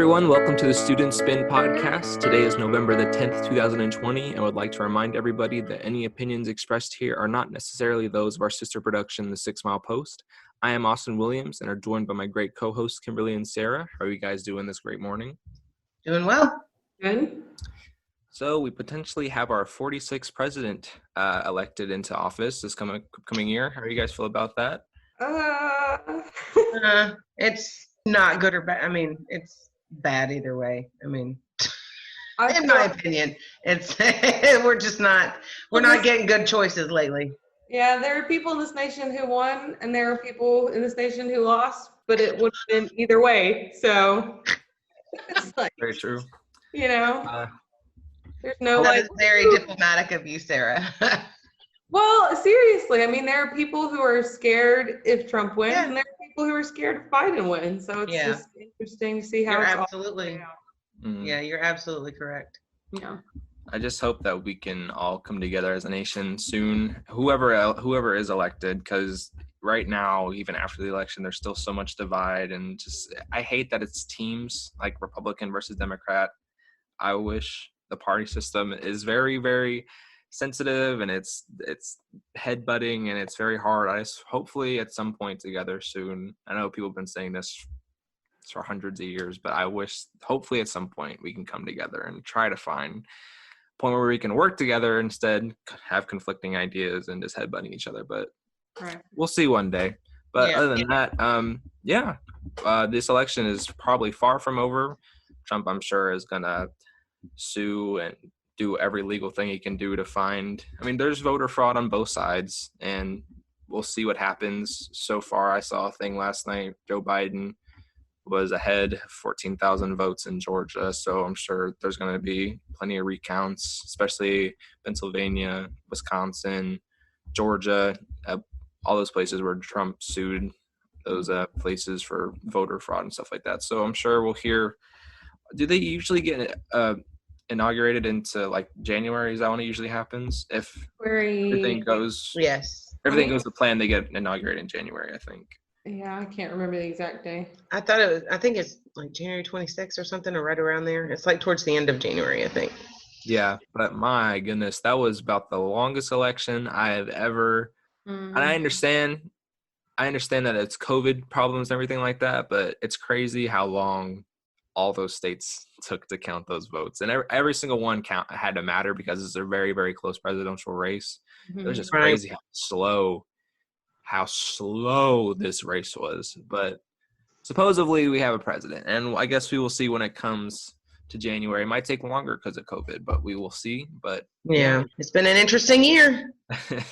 everyone. Welcome to the Student Spin podcast. Today is November the 10th, 2020, and I would like to remind everybody that any opinions expressed here are not necessarily those of our sister production, The 6 Mile Post. I am Austin Williams and are joined by my great co-hosts, Kimberly and Sarah. How are you guys doing this great morning? Doing well. Good. So we potentially have our 46th president elected into office this coming year. How do you guys feel about that? It's not good or bad. I mean, it's bad either way. I mean, in my opinion, it's we're not getting good choices lately. Yeah, there are people in this nation who won, and there are people in this nation who lost, but it would have been either way. So it's like, very true. You know, there's no that is very diplomatic of you, Sarah. Well, seriously, I mean, there are people who are scared if Trump wins, and there are people who are scared if Biden wins. So it's just interesting to see how it's absolutely. Yeah, you're absolutely correct. Yeah. I just hope that we can all come together as a nation soon, whoever is elected, because right now, even after the election, there's still so much divide, and just I hate that it's teams like Republican versus Democrat. I wish the party system is very, very sensitive, and it's headbutting, and it's very hard. I just hopefully at some point together soon. I know people have been saying this for hundreds of years, but I wish hopefully at some point we can come together and try to find a point where we can work together instead have conflicting ideas and just headbutting each other. But we'll see one day. But other than that, this election is probably far from over. Trump, I'm sure, is gonna sue and do every legal thing he can do to find. I mean, there's voter fraud on both sides, and we'll see what happens. So far, I saw a thing last night. Joe Biden was ahead 14,000 votes in Georgia, so I'm sure there's going to be plenty of recounts, especially Pennsylvania, Wisconsin, Georgia, all those places where Trump sued those places for voter fraud and stuff like that. So I'm sure we'll hear. Do they usually get inaugurated into like January? Is that when it usually happens? If everything goes to plan, they get inaugurated in January, I think. Yeah, I can't remember the exact day. I think it's like January 26th or something, or right around there. It's like towards the end of January, I think. Yeah, but my goodness, that was about the longest election I have ever. And I understand that it's COVID problems and everything like that, but it's crazy how long all those states took to count those votes, and every single one had to matter because it's a very, very close presidential race. It was just crazy how slow this race was. But supposedly we have a president, and I guess we will see when it comes to January. It might take longer because of COVID, but we will see. But it's been an interesting year.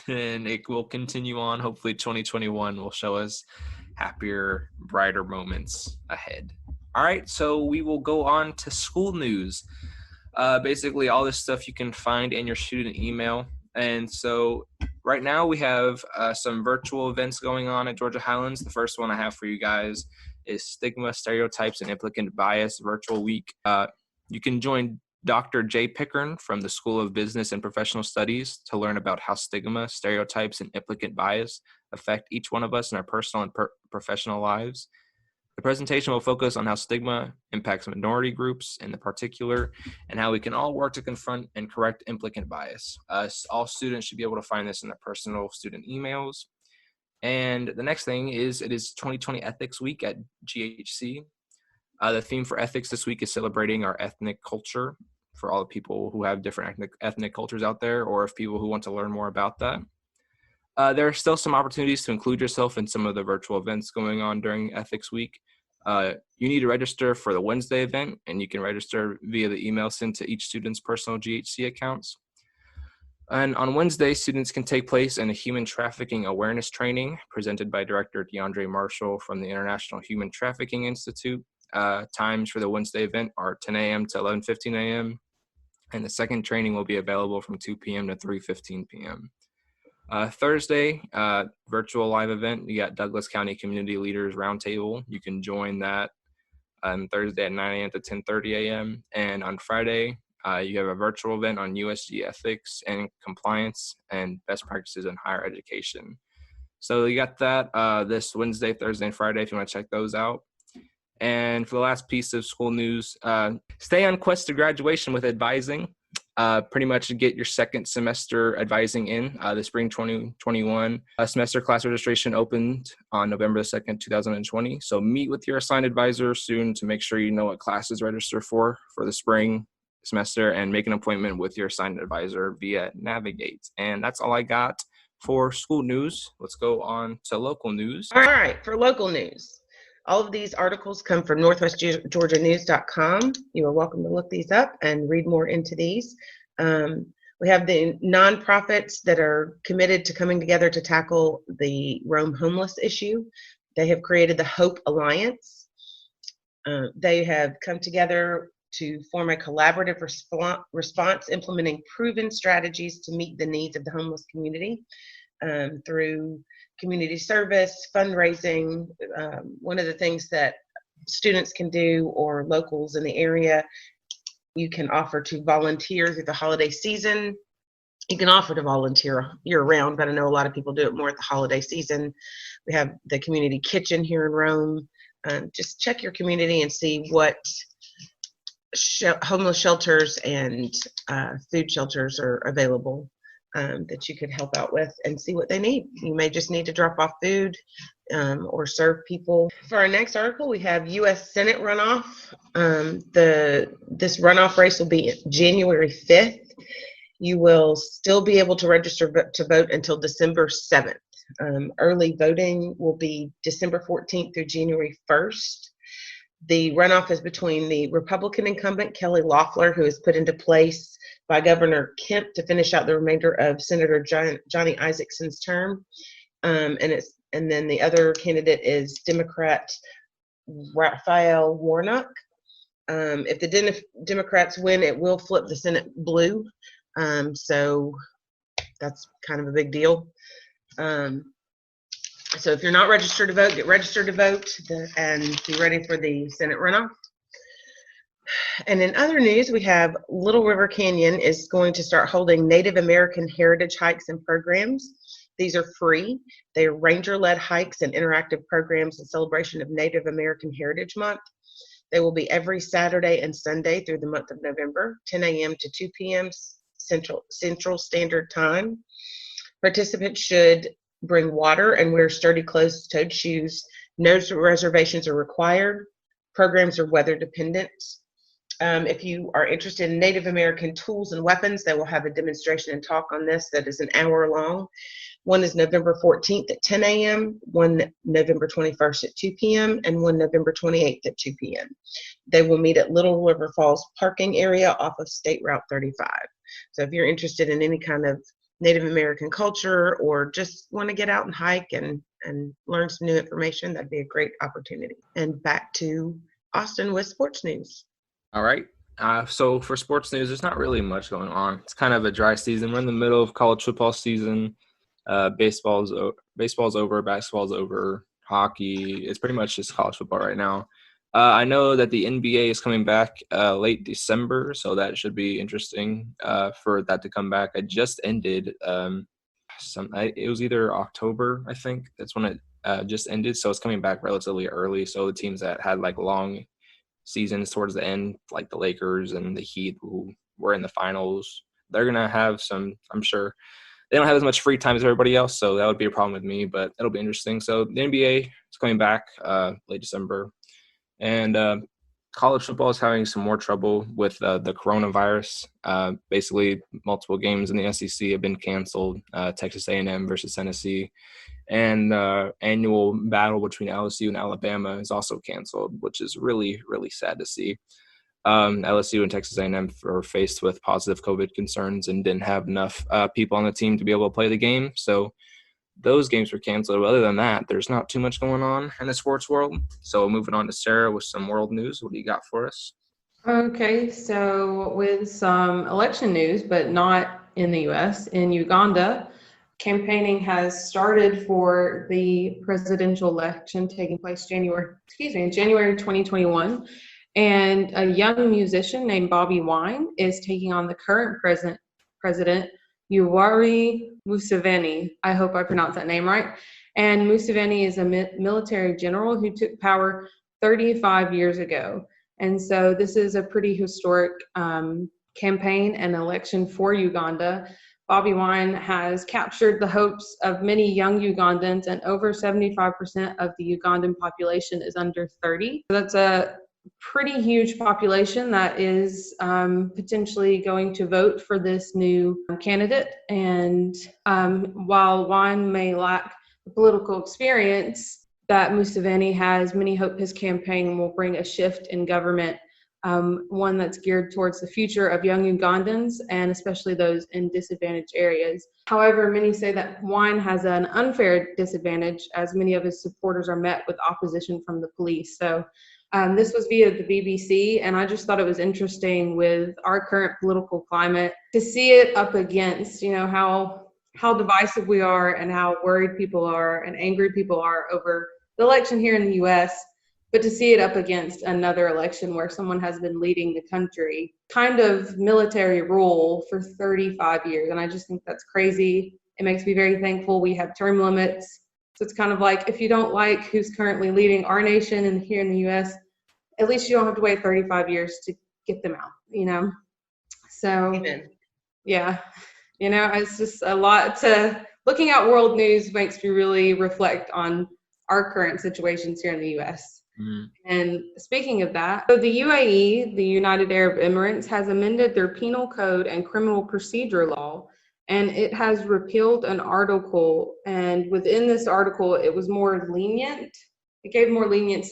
And it will continue on. Hopefully 2021 will show us happier, brighter moments ahead. All right, so we will go on to school news. Basically, all this stuff you can find in your student email. And so right now we have some virtual events going on at Georgia Highlands. The first one I have for you guys is Stigma, Stereotypes, and Implicit Bias Virtual Week. You can join Dr. Jay Pickern from the School of Business and Professional Studies to learn about how stigma, stereotypes, and implicit bias affect each one of us in our personal and professional lives. The presentation will focus on how stigma impacts minority groups in particular, and how we can all work to confront and correct implicit bias. All students should be able to find this in their personal student emails. And the next thing is, it is 2020 Ethics Week at GHC. The theme for ethics this week is celebrating our ethnic culture for all the people who have different ethnic cultures out there, or if people who want to learn more about that. There are still some opportunities to include yourself in some of the virtual events going on during Ethics Week. You need to register for the Wednesday event, and you can register via the email sent to each student's personal GHC accounts. And on Wednesday, students can take place in a human trafficking awareness training presented by Director DeAndre Marshall from the International Human Trafficking Institute. Times for the Wednesday event are 10 a.m. to 11:15 a.m. And the second training will be available from 2 p.m. to 3:15 p.m. Thursday, virtual live event, you got Douglas County Community Leaders Roundtable. You can join that on Thursday at 9 a.m. to 10:30 a.m. And on Friday, you have a virtual event on USG ethics and compliance and best practices in higher education. So you got that this Wednesday, Thursday, and Friday if you want to check those out. And for the last piece of school news, stay on quest to graduation with advising. Pretty much get your second semester advising in. The spring 2021 semester class registration opened on November 2nd, 2020. So meet with your assigned advisor soon to make sure you know what classes register for the spring semester, and make an appointment with your assigned advisor via Navigate. And that's all I got for school news. Let's go on to local news. All right, for local news. All of these articles come from northwestgeorgianews.com. You are welcome to look these up and read more into these. We have the nonprofits that are committed to coming together to tackle the Rome homeless issue. They have created the Hope Alliance. They have come together to form a collaborative response implementing proven strategies to meet the needs of the homeless community through community service, fundraising. One of the things that students can do, or locals in the area, you can offer to volunteer through the holiday season. You can offer to volunteer year-round, but I know a lot of people do it more at the holiday season. We have the community kitchen here in Rome. Just check your community and see what homeless shelters and food shelters are available that you could help out with, and see what they need. You may just need to drop off food or serve people. For our next article, we have U.S. Senate runoff. This runoff race will be January 5th. You will still be able to register to vote until December 7th. Early voting will be December 14th through January 1st. The runoff is between the Republican incumbent, Kelly Loeffler, who is put into place by Governor Kemp to finish out the remainder of Senator Johnny Isakson's term. And then the other candidate is Democrat Raphael Warnock. If the Democrats win, it will flip the Senate blue. So that's kind of a big deal. So if you're not registered to vote, get registered to vote and be ready for the Senate runoff. And in other news, we have Little River Canyon is going to start holding Native American heritage hikes and programs. These are free. They are ranger-led hikes and interactive programs in celebration of Native American Heritage Month. They will be every Saturday and Sunday through the month of November, 10 a.m. to 2 p.m. Central Standard Time. Participants should bring water and wear sturdy closed-toed shoes. No reservations are required. Programs are weather dependent. If you are interested in Native American tools and weapons, they will have a demonstration and talk on this that is an hour long. One is November 14th at 10 a.m., one November 21st at 2 p.m., and one November 28th at 2 p.m. They will meet at Little River Falls parking area off of State Route 35. So if you're interested in any kind of Native American culture, or just want to get out and hike and learn some new information, that'd be a great opportunity. And back to Austin with sports news. All right. So for sports news, there's not really much going on. It's kind of a dry season. We're in the middle of college football season. Baseball's over, basketball's over, hockey. It's pretty much just college football right now. I know that the NBA is coming back late December, so that should be interesting for that to come back. It just ended. It was either October, I think. That's when it just ended, so it's coming back relatively early. So the teams that had like long seasons towards the end, like the Lakers and the Heat, who were in the finals, they're gonna have some. I'm sure they don't have as much free time as everybody else, so that would be a problem with me. But it'll be interesting. So the NBA is coming back late December. And college football is having some more trouble with the coronavirus. Basically, multiple games in the SEC have been canceled. Texas A&M versus Tennessee. And annual battle between LSU and Alabama is also canceled, which is really, really sad to see. LSU and Texas A&M were faced with positive COVID concerns and didn't have enough people on the team to be able to play the game. So those games were canceled. But other than that, there's not too much going on in the sports world. So moving on to Sarah with some world news. What do you got for us? Okay, so with some election news, but not in the U.S., in Uganda, campaigning has started for the presidential election taking place January 2021. And a young musician named Bobby Wine is taking on the current president, Yoweri Museveni. I hope I pronounced that name right. And Museveni is a military general who took power 35 years ago. And so this is a pretty historic campaign and election for Uganda. Bobi Wine has captured the hopes of many young Ugandans, and over 75% of the Ugandan population is under 30. So that's a pretty huge population that is potentially going to vote for this new candidate. And while Wine may lack the political experience that Museveni has, many hope his campaign will bring a shift in government, one that's geared towards the future of young Ugandans and especially those in disadvantaged areas. However, many say that Wine has an unfair disadvantage as many of his supporters are met with opposition from the police. So this was via the BBC, and I just thought it was interesting with our current political climate to see it up against, how divisive we are and how worried people are and angry people are over the election here in the US, but to see it up against another election where someone has been leading the country, kind of military rule for 35 years. And I just think that's crazy. It makes me very thankful we have term limits. So it's kind of like, if you don't like who's currently leading our nation and here in the US, at least you don't have to wait 35 years to get them out, So, Amen. yeah, it's just a lot looking at world news makes me really reflect on our current situations here in the US. And speaking of that, so the UAE, the United Arab Emirates, has amended their penal code and criminal procedure law, and it has repealed an article. And within this article, it was more lenient. It gave more lenient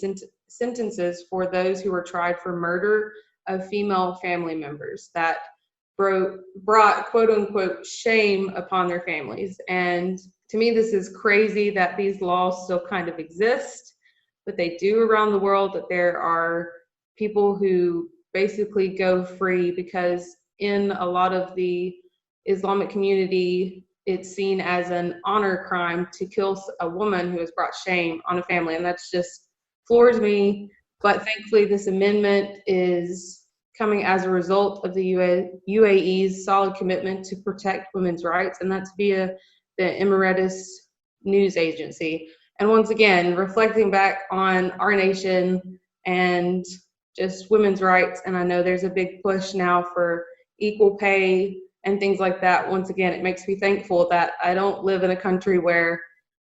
sentences for those who were tried for murder of female family members that brought quote unquote shame upon their families. And to me, this is crazy that these laws still kind of exist, but they do around the world, that there are people who basically go free because in a lot of the Islamic community, it's seen as an honor crime to kill a woman who has brought shame on a family. And that's just floors me. But thankfully, this amendment is coming as a result of the UAE's solid commitment to protect women's rights, and that's via the Emirates News Agency. And once again, reflecting back on our nation and just women's rights, and I know there's a big push now for equal pay and things like that. Once again, it makes me thankful that I don't live in a country where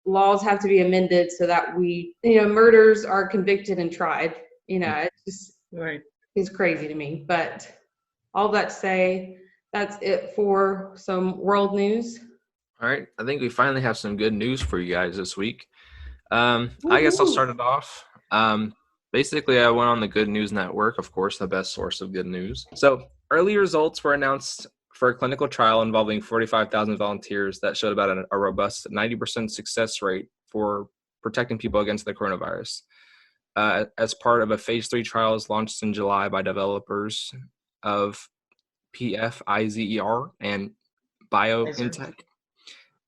laws have to be amended so that murders are convicted and tried. It's just Right. is crazy to me. But all that to say, that's it for some world news. All right. I think we finally have some good news for you guys this week. I guess I'll start it off. Basically, I went on the Good News Network, of course, the best source of good news. So early results were announced for a clinical trial involving 45,000 volunteers that showed about a robust 90% success rate for protecting people against the coronavirus. As part of a phase 3 trials launched in July by developers of Pfizer and BioNTech.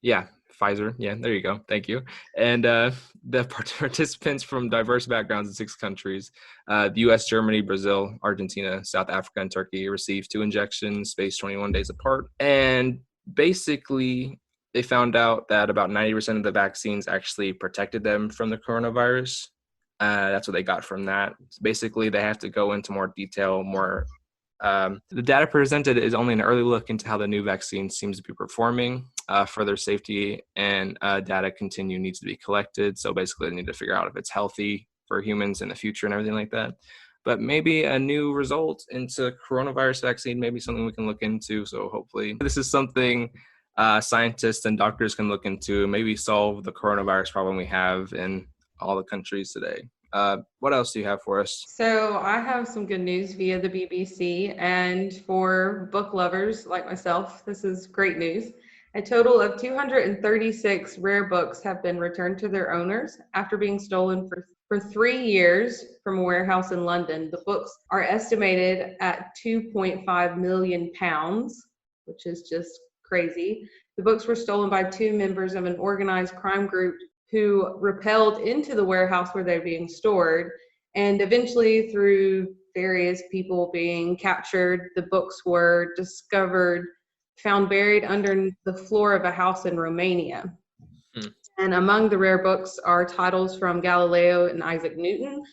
Yeah, Pfizer. Yeah, there you go. Thank you. And the participants from diverse backgrounds in 6 countries, the U.S., Germany, Brazil, Argentina, South Africa, and Turkey, received 2 injections spaced 21 days apart. And basically, they found out that about 90% of the vaccines actually protected them from the coronavirus. That's what they got from that. Basically, they have to go into more detail, the data presented is only an early look into how the new vaccine seems to be performing. Further safety and data needs to be collected. So basically, they need to figure out if it's healthy for humans in the future and everything like that. But maybe a new result into coronavirus vaccine, maybe something we can look into. So hopefully this is something scientists and doctors can look into, maybe solve the coronavirus problem we have in all the countries today. What else do you have for us? So I have some good news via the BBC, and for book lovers like myself, this is great news. A total of 236 rare books have been returned to their owners after being stolen for 3 years from a warehouse in London. The books are estimated at £2.5 million, which is just crazy. The books were stolen by 2 members of an organized crime group who rappelled into the warehouse where they're being stored. And eventually, through various people being captured, the books were found buried under the floor of a house in Romania. And among the rare books are titles from Galileo and Isaac Newton,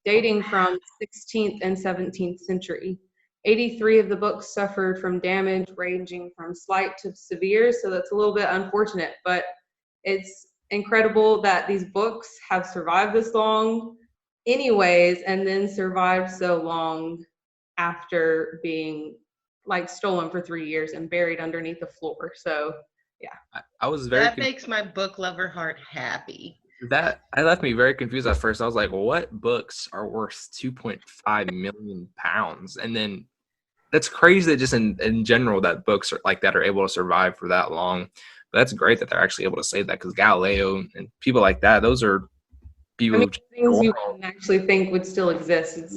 dating from 16th and 17th century. 83 of the books suffered from damage ranging from slight to severe, so that's a little bit unfortunate, but it's incredible that these books have survived this long anyways, and then survived so long after being like stolen for 3 years and buried underneath the floor. So yeah. I was very That makes my book lover heart happy. that left me very confused at first. I was like, what books are worth 2.5 million pounds? And then that's crazy that just in general that books are like that are able to survive for that long. But that's great that they're actually able to say that, because Galileo and people like that, those are people Things you wouldn't actually think would still exist. It's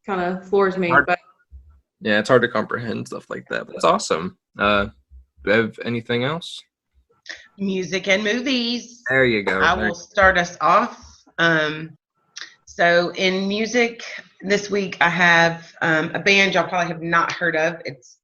kind of floors me. Hard, but yeah, it's hard to comprehend stuff like that. But that's awesome. Do you have anything else? Music and movies. There you go. I will start us off. So in music this week, I have a band y'all probably have not heard of. It's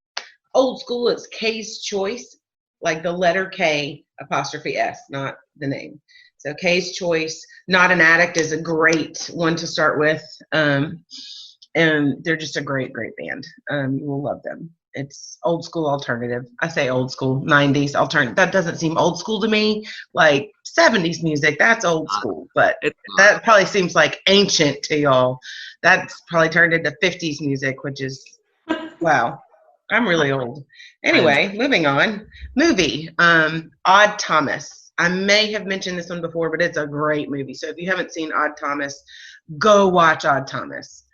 old school. It's K's Choice, like the letter K apostrophe S, not the name. So K's Choice. Not an Addict is a great one to start with. And they're just a great, great band. You will love them. It's old school alternative. I say old school, 90s alternative. That doesn't seem old school to me. Like 70s music, that's old school. But that probably seems like ancient to y'all. That's probably turned into 50s music, which is, wow. I'm really old. Anyway, moving on. Movie, Odd Thomas. I may have mentioned this one before, but it's a great movie. So if you haven't seen Odd Thomas, go watch Odd Thomas.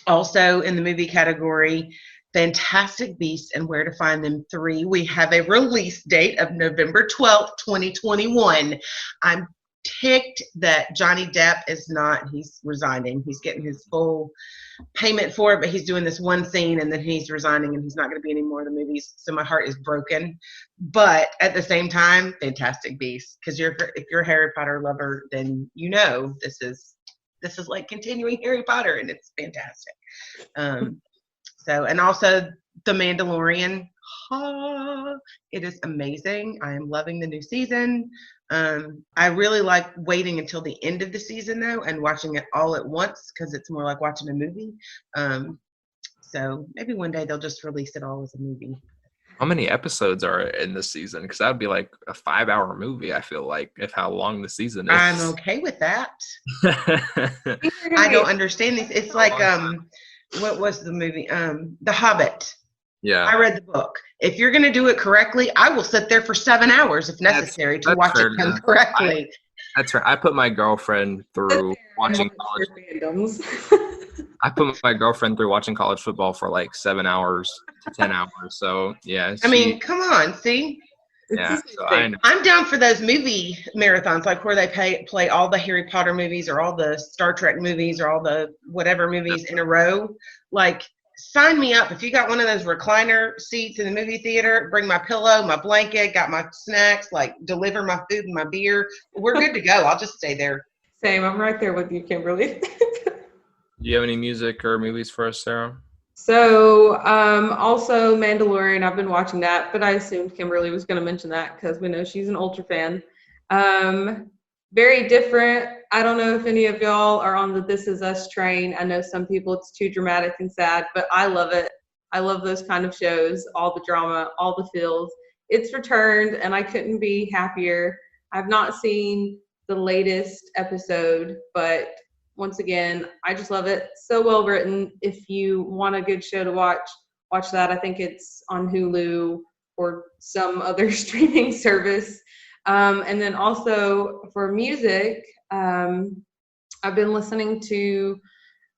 Also in the movie category, Fantastic Beasts and Where to Find Them 3. We have a release date of November 12th, 2021. I'm ticked that Johnny Depp is not, he's resigning. He's getting his full payment for it, but he's doing this one scene and then he's resigning and he's not going to be any more of the movies. So my heart is broken. But at the same time, Fantastic Beasts, because if you're a Harry Potter lover, then you know this is like continuing Harry Potter, and it's fantastic. And also The Mandalorian. It is amazing. I am loving the new season. I really like waiting until the end of the season though, and watching it all at once, because it's more like watching a movie. So maybe one day they'll just release it all as a movie. How many episodes are in this season? Because that would be like a 5-hour movie, I feel like, if how long the season is. I'm okay with that. I don't understand this. It's like, what was the movie? The Hobbit. Yeah. I read the book. If you're going to do it correctly, I will sit there for 7 hours if necessary to watch it done correctly. That's right. I put my girlfriend through watching college. I put my girlfriend through watching college football for like 7 hours to 10 hours. So yeah. I mean, come on, see? Yeah. So I'm down for those movie marathons, like where they play all the Harry Potter movies or all the Star Trek movies or all the whatever movies in a row. Like, sign me up. If you got one of those recliner seats in the movie theater, bring my pillow, my blanket, got my snacks, like deliver my food and my beer. We're good to go. I'll just stay there. Same. I'm right there with you, Kimberly. Do you have any music or movies for us, Sarah? So, also Mandalorian, I've been watching that, but I assumed Kimberly was going to mention that because we know she's an ultra fan. Very different. I don't know if any of y'all are on the This Is Us train. I know some people it's too dramatic and sad, but I love it. I love those kind of shows, all the drama, all the feels. It's returned, and I couldn't be happier. I've not seen the latest episode, but once again, I just love it. So well written. If you want a good show to watch that. I think it's on Hulu or some other streaming service. And then also for music, I've been listening to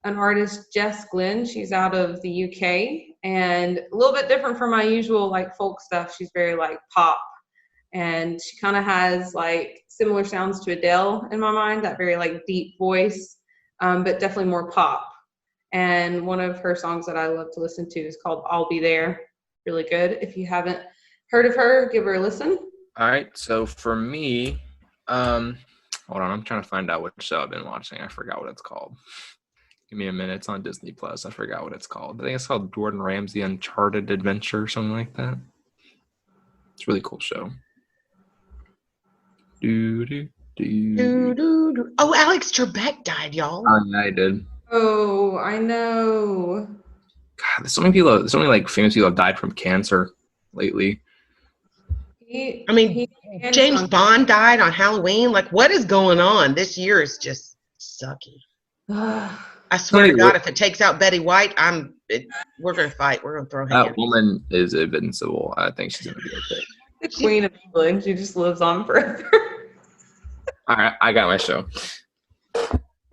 an artist, Jess Glynn. She's out of the UK and a little bit different from my usual like folk stuff. She's very like pop, and she kind of has like similar sounds to Adele in my mind, that very like deep voice. But definitely more pop. And one of her songs that I love to listen to is called I'll Be There. Really good. If you haven't heard of her, give her a listen. All right. So for me, hold on. I'm trying to find out what show I've been watching. I forgot what it's called. Give me a minute. It's on Disney Plus. I forgot what it's called. I think it's called Gordon Ramsay Uncharted Adventure or something like that. It's a really cool show. Doo, doo, doo. Oh, Alex Trebek died, y'all. Oh, yeah, I did. Oh, I know. God, there's so many people. There's so many like famous people have died from cancer lately. I mean, he James Bond died on Halloween. Like, what is going on? This year is just sucky. I swear to God, if it takes out Betty White, we're gonna fight. We're gonna throw hands. That woman is invincible. I think she's gonna be okay. The Queen of England. She just lives on forever. All right, I got my show.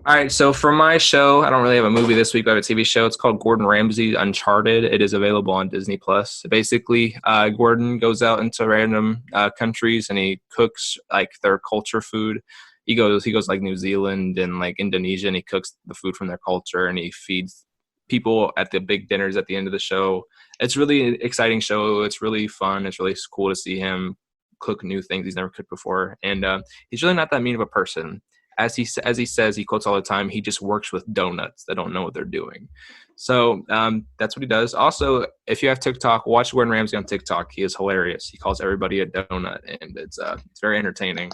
All right, so for my show, I don't really have a movie this week, but I have a TV show. It's called Gordon Ramsay Uncharted. It is available on Disney Plus. Basically, Gordon goes out into random countries and he cooks like their culture food. He goes like New Zealand and like Indonesia, and he cooks the food from their culture, and he feeds people at the big dinners at the end of the show. It's really an exciting show. It's really fun. It's really cool to see him cook new things he's never cooked before, and he's really not that mean of a person. As he says, he quotes all the time, he just works with donuts that don't know what they're doing. So that's what he does. Also, if you have TikTok, watch Gordon Ramsay on TikTok. He is hilarious. He calls everybody a donut, and it's very entertaining.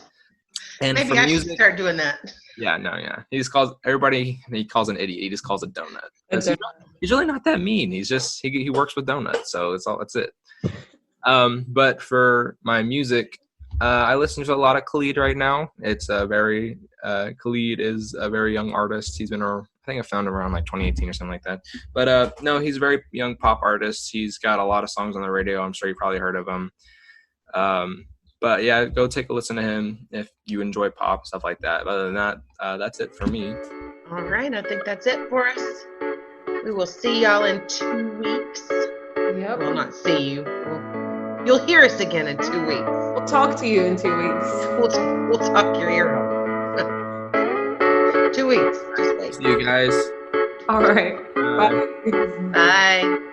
And maybe I should start doing that. Yeah, no, yeah. He just calls everybody. He calls an idiot. He just calls a donut. He's really not that mean. He's just he works with donuts. So that's it. But for my music, I listen to a lot of Khalid right now. It's Khalid is a very young artist. He's been, I think I found him around like 2018 or something like that. But no, he's a very young pop artist. He's got a lot of songs on the radio. I'm sure you probably heard of him. But yeah, go take a listen to him if you enjoy pop, stuff like that. Other than that, that's it for me. All right, I think that's it for us. We will see y'all in 2 weeks. Yep. Well, not see you. You'll hear us again in 2 weeks. We'll talk to you in 2 weeks. We'll talk your ear off. 2 weeks. Just wait. See you guys. All right. Bye. Bye.